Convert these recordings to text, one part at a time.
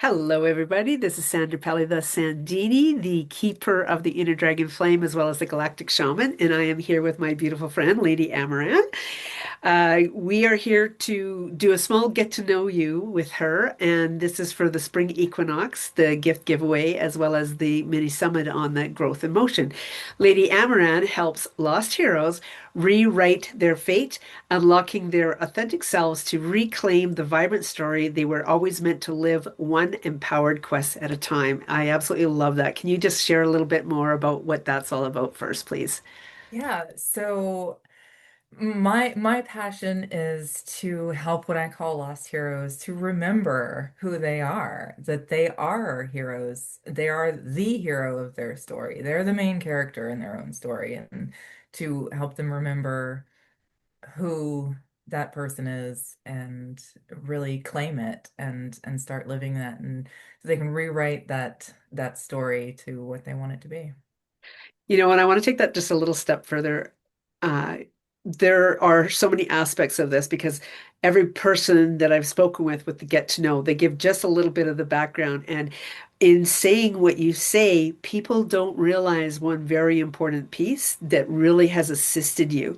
Hello, everybody. This is Sandra Pelly, the Sandini, the keeper of the inner dragon flame, as well as the galactic shaman. And I am here with my beautiful friend, Lady Amaran. We are here to do a small get to know you with her. And this is for the spring equinox, the gift giveaway, as well as the mini summit on the growth and motion. Lady Amaran helps lost heroes rewrite their fate, unlocking their authentic selves to reclaim the vibrant story they were always meant to live, one empowered quest at a time. I absolutely love that. Can you just share a little bit more about what that's all about first, please? Yeah, so my passion is to help what I call lost heroes to remember who they are, that they are heroes. They are the hero of their story. They're the main character in their own story, and to help them remember who that person is and really claim it and start living that and so they can rewrite that story to what they want it to be. And I want to take that just a little step further. Uh, there are so many aspects of this because every person that I've spoken with the get to know, they give just a little bit of the background. And in saying what you say, people don't realize one very important piece that really has assisted you,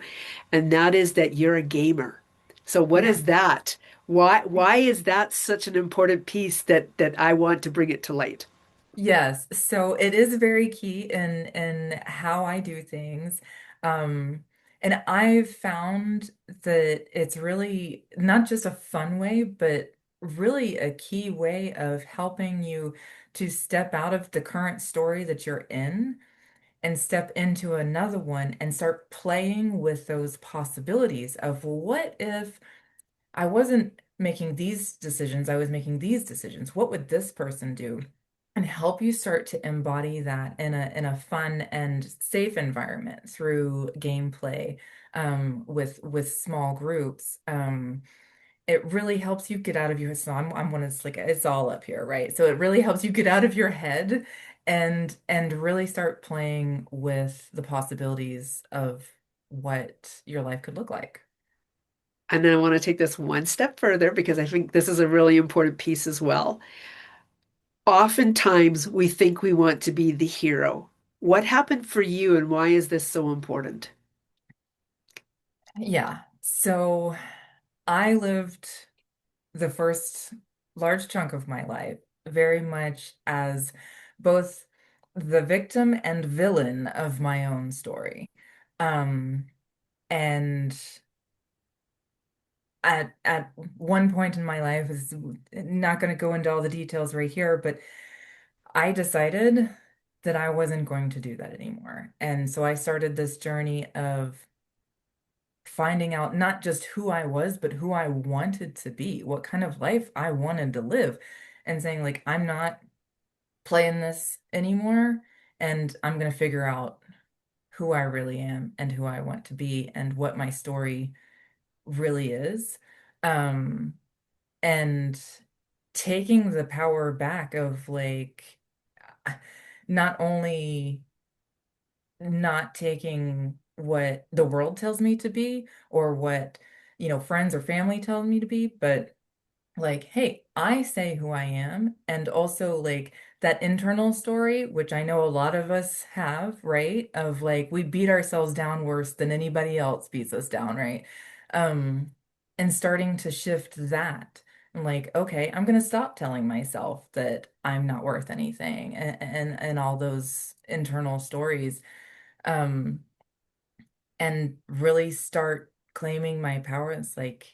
and that is that you're a gamer. So what Yeah. is that? Why is that such an important piece that I want to bring it to light? Yes, so it is very key in how I do things. Um, and I've found that it's really not just a fun way, but really a key way of helping you to step out of the current story that you're in and step into another one and start playing with those possibilities of what if I wasn't making these decisions, I was making these decisions. What would this person do? And help you start to embody that in a fun and safe environment through gameplay with small groups. It really helps you get out of your so I'm one of like it's all up here, right? So it really helps you get out of your head and really start playing with the possibilities of what your life could look like. And then I want to take this one step further because I think this is a really important piece as well. Oftentimes, we think we want to be the hero. What happened for you, and why is this so important? Yeah. So I lived the first large chunk of my life very much as both the victim and villain of my own story. Um, and at one point in my life, is not going to go into all the details right here, but I decided that I wasn't going to do that anymore. And so I started this journey of finding out not just who I was, but who I wanted to be, what kind of life I wanted to live, and saying, like, I'm not playing this anymore, and I'm going to figure out who I really am and who I want to be and what my story really is. Um, and taking the power back of like not only not taking what the world tells me to be or what, friends or family tell me to be, but like, hey, I say who I am. And also, like, that internal story, which I know a lot of us have, right? Of like, we beat ourselves down worse than anybody else beats us down, right? Um, and starting to shift that. And like, okay, I'm gonna stop telling myself that I'm not worth anything and all those internal stories. Um, and really start claiming my power. It's like,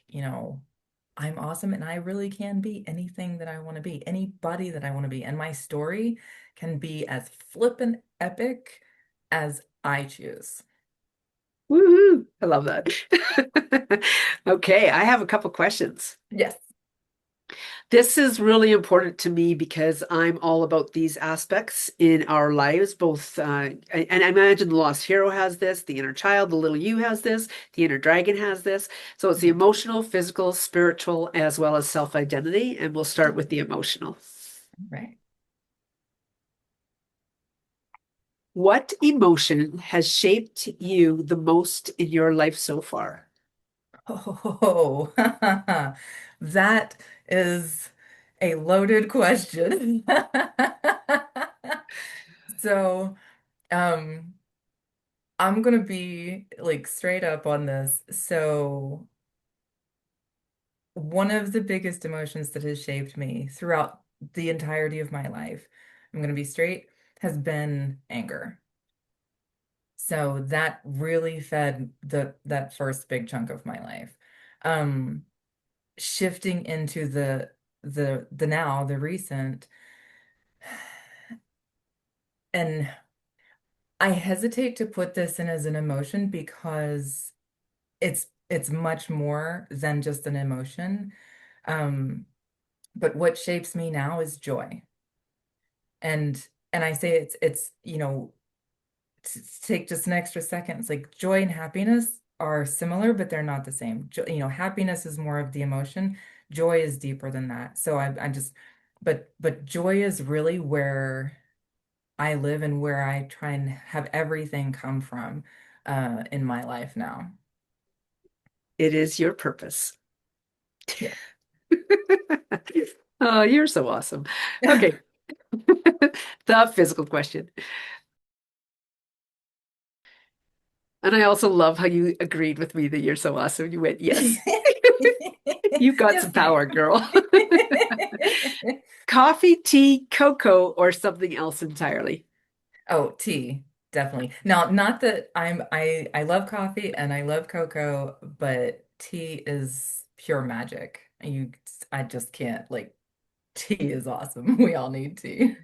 I'm awesome and I really can be anything that I want to be, anybody that I want to be. And my story can be as flippin' epic as I choose. Woohoo! I love that. Okay, I have a couple questions. Yes. This is really important to me because I'm all about these aspects in our lives, both, and I imagine the lost hero has this, the inner child, the little you has this, the inner dragon has this. So it's the Mhm. emotional, physical, spiritual, as well as self-identity. And we'll start with the emotional. Right. What emotion has shaped you the most in your life so far? Oh, that is. a loaded question. So, um, I'm gonna be like straight up on this. So, one of the biggest emotions that has shaped me throughout the entirety of my life, I'm gonna be straight, has been anger. So that really fed that first big chunk of my life. Um, Shifting into the now, the recent, and I hesitate to put this in as an emotion because it's much more than just an emotion. Um, but what shapes me now is joy. And I say it's take just an extra second. It's like joy and happiness are similar, but they're not the same. Happiness is more of the emotion. Joy is deeper than that. So I just, but joy is really where I live and where I try and have everything come from in my life now. It is your purpose. Yeah. Oh, you're so awesome. Okay. The physical question. And I also love how you agreed with me that you're so awesome. You went, yes, you've got some Yes, ma'am. power, girl. Coffee, tea, cocoa, or something else entirely. Oh, tea, definitely. Now, not that I love coffee and I love cocoa, but tea is pure magic. I just can't like tea is awesome. We all need tea.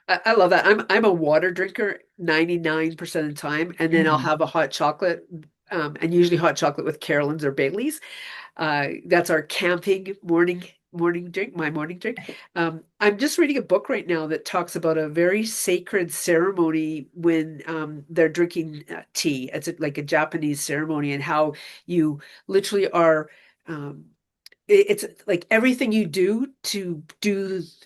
I love that. I'm a water drinker 99% of the time, and then I'll Mhm. have a hot chocolate, and usually hot chocolate with Carolyn's or Bailey's. That's our camping morning drink, my morning drink. I'm just reading a book right now that talks about a very sacred ceremony when they're drinking tea. It's like a Japanese ceremony, and how you literally are. It's like everything you do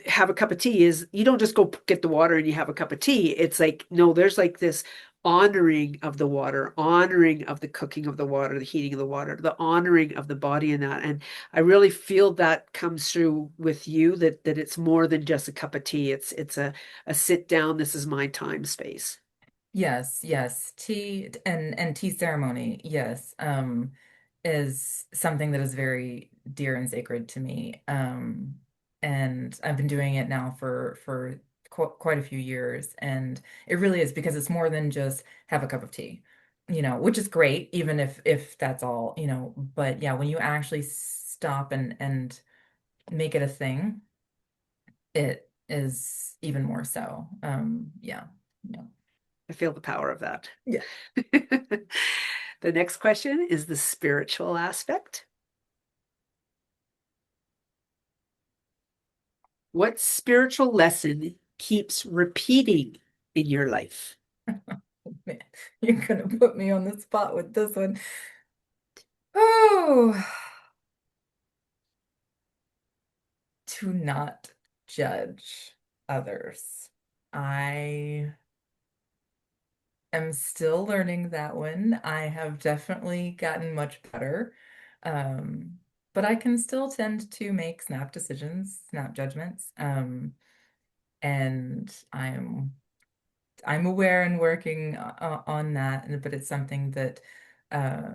have a cup of tea is you don't just go get the water and you have a cup of tea. It's like, no, there's like this honoring of the water, honoring of the cooking of the water, the heating of the water, the honoring of the body in that. And I really feel that comes through with you, that it's more than just a cup of tea. It's a sit down, this is my time space. Yes, yes. Tea and tea ceremony, yes, is something that is very dear and sacred to me. And I've been doing it now for quite a few years, and it really is because it's more than just have a cup of tea, which is great, even if that's all, but yeah, when you actually stop and make it a thing, it is even more so. Yeah. Yeah. I feel the power of that. Yeah. The next question is the spiritual aspect. What spiritual lesson keeps repeating in your life? Man, you're gonna put me on the spot with this one. Oh, to not judge others. I am still learning that one. I have definitely gotten much better. Um, but I can still tend to make snap decisions, snap judgments. And I'm aware and working on that, but it's something that uh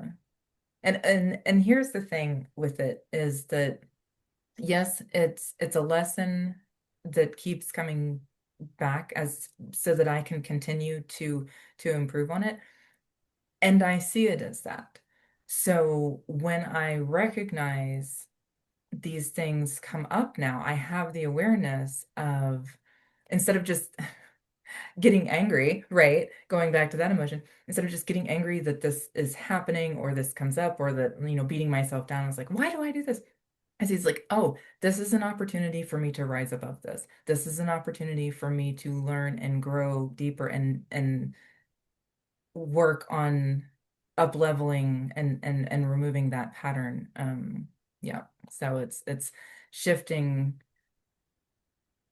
and here's the thing with it is that yes, it's a lesson that keeps coming back as so that I can continue to improve on it. And I see it as that. So when I recognize these things come up now, I have the awareness of instead of just getting angry, right? Going back to that emotion, instead of just getting angry that this is happening or this comes up or that, beating myself down, it's like, why do I do this? As he's like, oh, this is an opportunity for me to rise above this. This is an opportunity for me to learn and grow deeper and work on up leveling and removing that pattern. Yeah. So it's shifting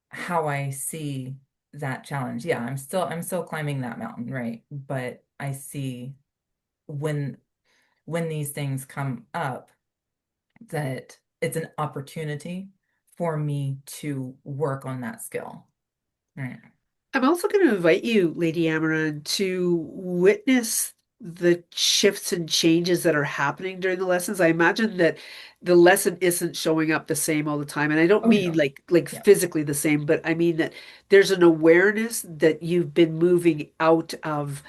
how I see that challenge. Yeah, I'm still climbing that mountain, right? But I see when when these things come up that it's an opportunity for me to work on that skill. Right. I'm also going to invite you, Lady Amaran, to witness the shifts and changes that are happening during the lessons. I imagine that the lesson isn't showing up the same all the time. And I don't Oh mean no. like Yeah. physically the same, but I mean that there's an awareness that you've been moving out of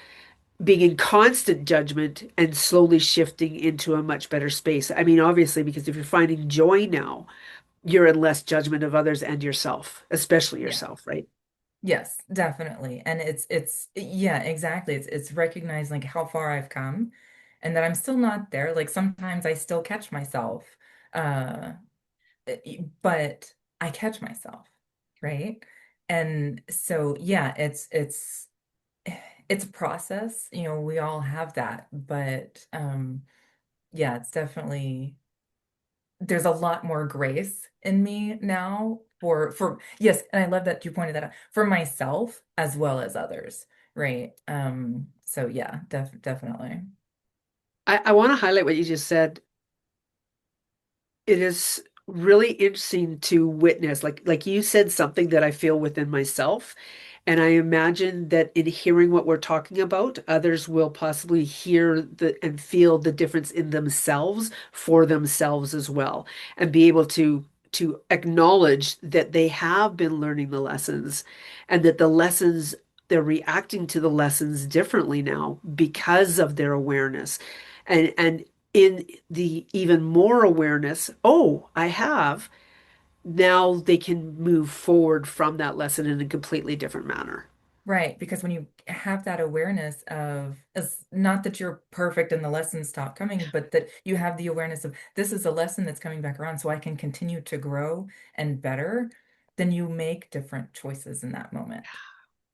being in constant judgment and slowly shifting into a much better space. I mean, obviously, because if you're finding joy now, you're in less judgment of others and yourself, especially Yeah. yourself, right? Yes, definitely. And it's yeah, exactly. It's recognizing like how far I've come and that I'm still not there. Like sometimes I still catch myself. Uh but I catch myself, right? And so yeah, it's a process. You know, we all have that, but yeah, it's definitely there's a lot more grace in me now for yes, and I love that you pointed that out for myself as well as others, right? So yeah, definitely. I want to highlight what you just said. It is really interesting to witness. Like you said something that I feel within myself. And I imagine that in hearing what we're talking about, others will possibly hear the and feel the difference in themselves for themselves as well, and be able to acknowledge that they have been learning the lessons and that the lessons they're reacting to the lessons differently now because of their awareness. And in the even more awareness, oh, I have, now they can move forward from that lesson in a completely different manner. Right, because when you have that awareness of, as not that you're perfect and the lessons stop coming, but that you have the awareness of this is a lesson that's coming back around so I can continue to grow and better, then you make different choices in that moment.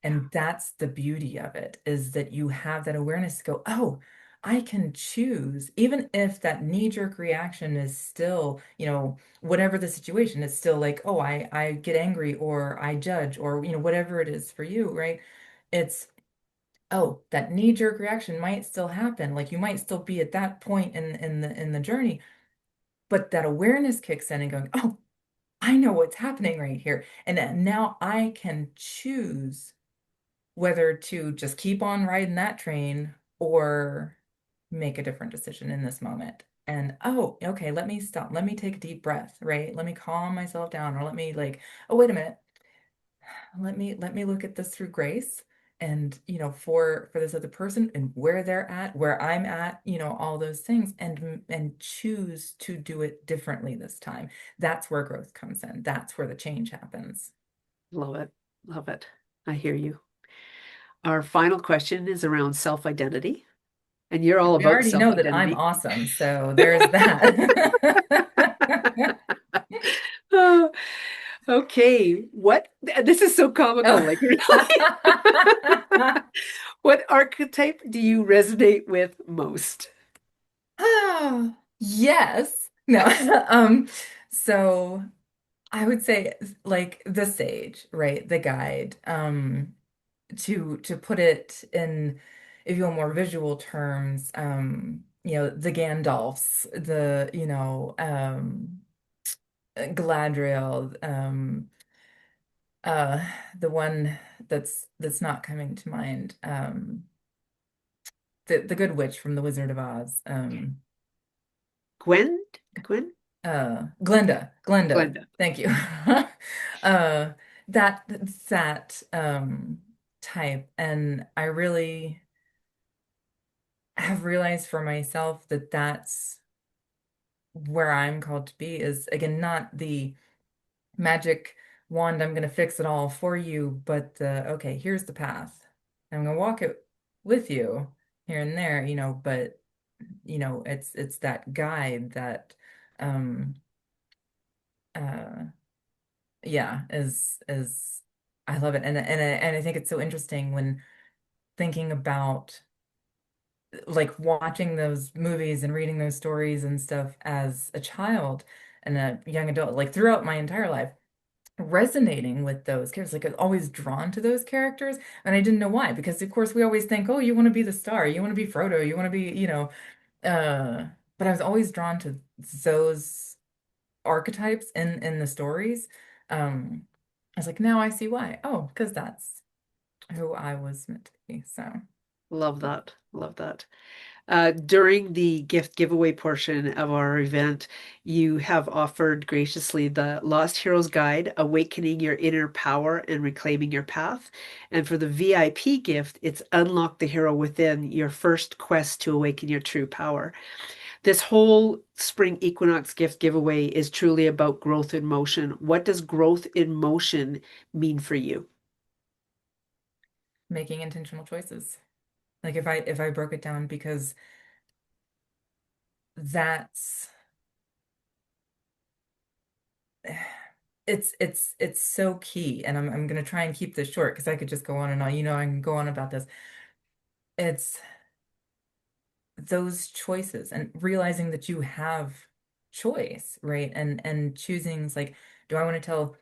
And that's the beauty of it, is that you have that awareness to go, oh, I can choose, even if that knee-jerk reaction is still, you know, whatever the situation is still like, oh, I get angry or I judge or, you know, whatever it is for you, right? It's, oh, that knee-jerk reaction might still happen. Like you might still be at that point in the journey, but that awareness kicks in and going, oh, I know what's happening right here. And that now I can choose whether to just keep on riding that train or make a different decision in this moment. And oh, okay, let me stop. Let me take a deep breath, right? Let me calm myself down, or let me like, oh, wait a minute. Let me look at this through grace and you know for this other person and where they're at, where I'm at, you know, all those things and choose to do it differently this time. That's where growth comes in. That's where the change happens. Love it. Love it. I hear you. Our final question is around self-identity, and you're all We about already know that I'm self-identity. awesome, so there's that. Oh, okay. This is so comical. Like, really, what archetype do you resonate with most? Oh, yes. No. So I would say like the sage, right? The guide. To put it in, if you will, more visual terms, you know, the Gandalfs, the, you know, Galadriel, uh, the one that's not coming to mind, the good witch from The Wizard of Oz, Gwen? Gwen? Glenda, Glenda. thank you. uh that that type, and I really have realized for myself that that's where I'm called to be, is again not the magic wand, I'm gonna fix it all for you, but the okay, here's the path. I'm gonna walk it with you here and there, you know, but you know, it's that guide that um uh yeah, is I love it. And I think it's so interesting when thinking about like watching those movies and reading those stories and stuff as a child and a young adult, like throughout my entire life, resonating with those characters. Like I was always drawn to those characters, and I didn't know why, because of course we always think, oh, you want to be the star, you want to be Frodo, you want to be, you know, uh, but I was always drawn to those archetypes in the stories. I was like, now I see why. Oh, because that's who I was meant to be. So Love that. Love that. During the gift giveaway portion of our event, you have offered graciously the Lost Hero's Guide, Awakening Your Inner Power and Reclaiming Your Path. And for the VIP gift, it's Unlock the Hero Within, your first quest to awaken your true power. This whole spring equinox gift giveaway is truly about growth in motion. What does growth in motion mean for you? making intentional choices. Like if I broke it down, because that's it's so key. And I'm gonna try and keep this short because I could just go on and on. I can go on about this. It's those choices and realizing that you have choice, right? And choosing is like, do I want to tell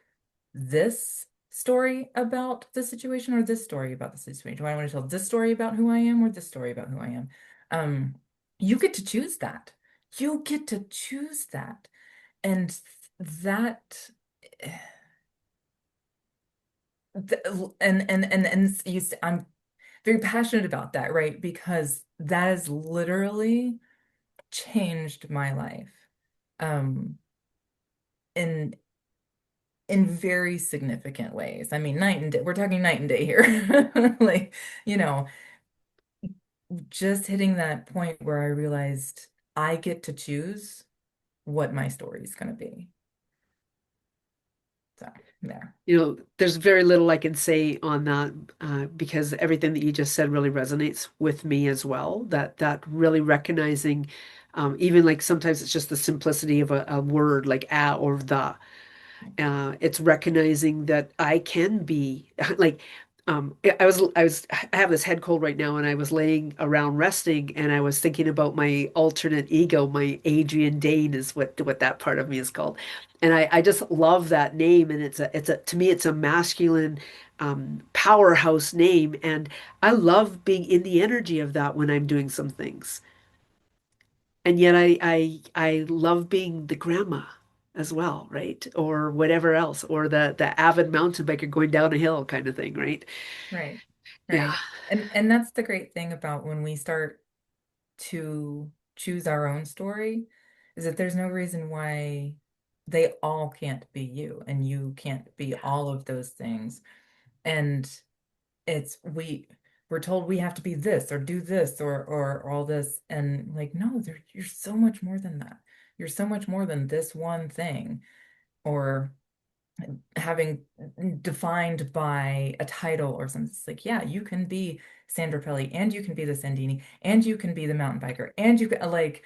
this story about the situation or this story about the situation? Do I want to tell this story about who I am or this story about who I am? Um, you get to choose that. You get to choose that. And that I'm very passionate about that, right? Because that has literally changed my life. Um, in in very significant ways. I mean, night and day. We're talking night and day here. Like, you know, just hitting that point where I realized I get to choose what my story is going to be. So, there. There's very little I can say on that because everything that you just said really resonates with me as well. That really recognizing, even like sometimes it's just the simplicity of a word like or the. It's recognizing that I can be like I have this head cold right now and I was laying around resting and I was thinking about my alternate ego, my Adrian Dane is what that part of me is called. And I just love that name and it's a to me it's a masculine powerhouse name and I love being in the energy of that when I'm doing some things. And yet I love being the grandma as well, right? Or whatever else, or the avid mountain biker going down a hill kind of thing, right? Right. Yeah. Right. And that's the great thing about when we start to choose our own story, is that there's no reason why they all can't be you and you can't be all of those things. And it's we're told we have to be this or do this or all this, and like, no, you're so much more than that. You're so much more than this one thing, or having defined by a title or something. It's like, yeah, you can be Sandra Pelly and you can be the Sandini and you can be the mountain biker and you can, like,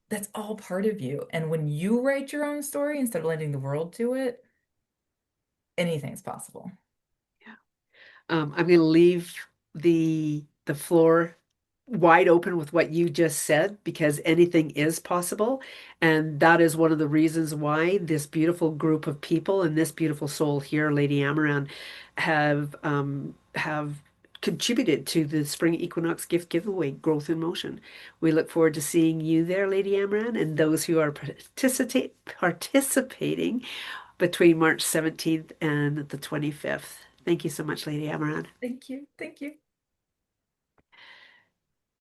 that's all part of you. And when you write your own story instead of letting the world do it, anything's possible. I'm going to leave the floor wide open with what you just said because anything is possible, and that is one of the reasons why this beautiful group of people and this beautiful soul here, Lady Amaran, have contributed to the spring equinox gift giveaway, Growth in Motion. We look forward to seeing you there, Lady Amaran, and those who are participating between March 17th and the 25th. Thank you so much, Lady Amaran. Thank you. Thank you.